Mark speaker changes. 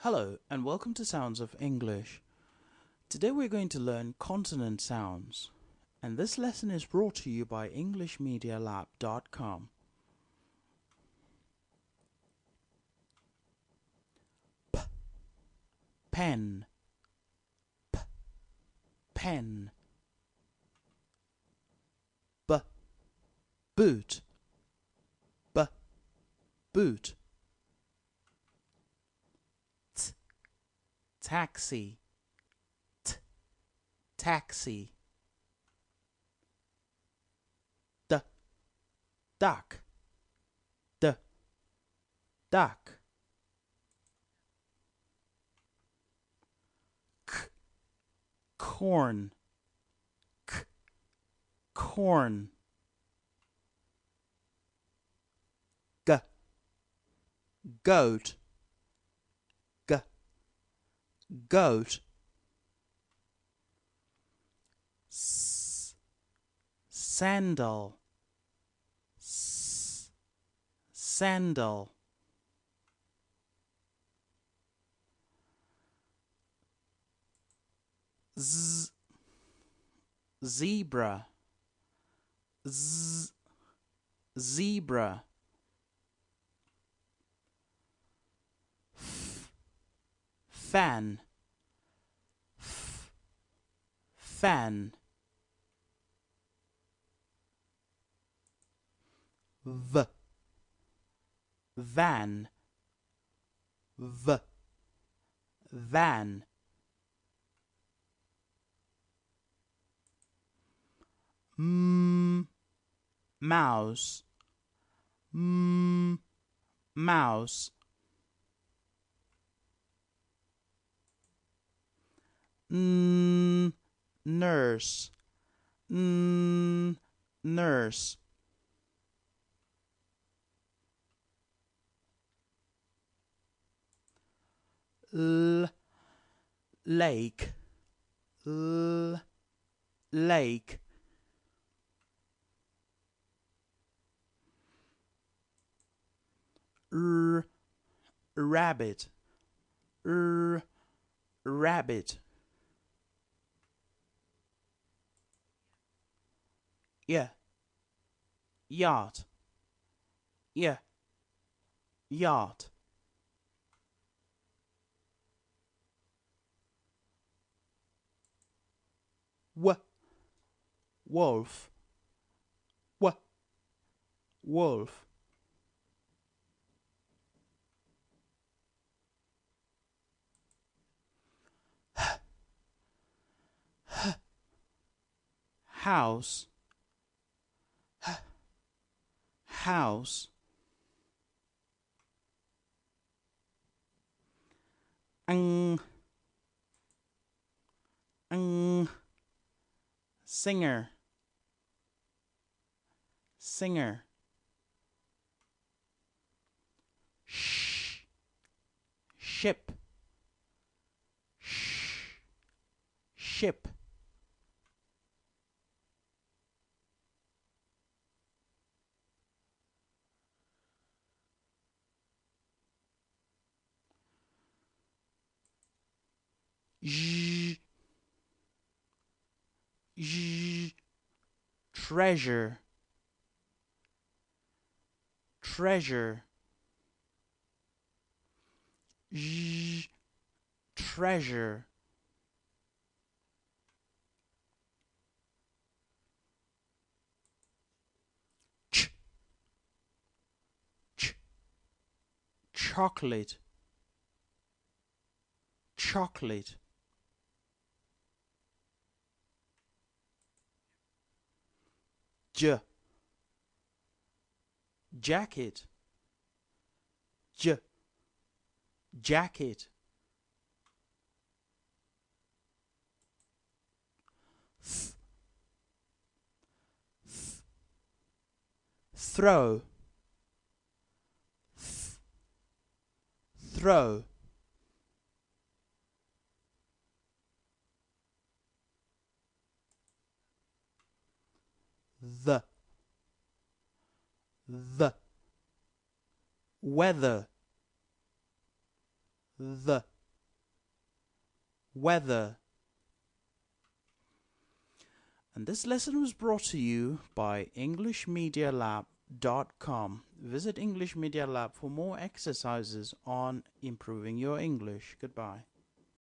Speaker 1: Hello and welcome to Sounds of English. Today we're going to learn consonant sounds, and this lesson is brought to you by EnglishMediaLab.com. P, pen, p, pen. B, boot, b, boot. T, taxi, t, taxi. D, duck, d, duck. K, corn, k, corn. G, goat, g, goat. S, sandal, s, sandal. Z, zebra, z, zebra. F, fan, f, fan. V, van, v, van. M, mouse, m, mouse. N, nurse, n, nurse. L, lake, l, lake. R, rabbit, r, rabbit. Yeah, yacht, yeah, yacht. W, wolf, w, wolf. House, house. Ng, singer, singer. Sh, ship, sh, ship. Z, z, treasure, treasure. Z, treasure. Ch, ch, chocolate, chocolate. J, jacket, j, jacket. Th, th, throw, th, throw. The, weather, the. weather. And this lesson was brought to you by EnglishMediaLab.com. Visit English Media Lab for more exercises on improving your English. Goodbye.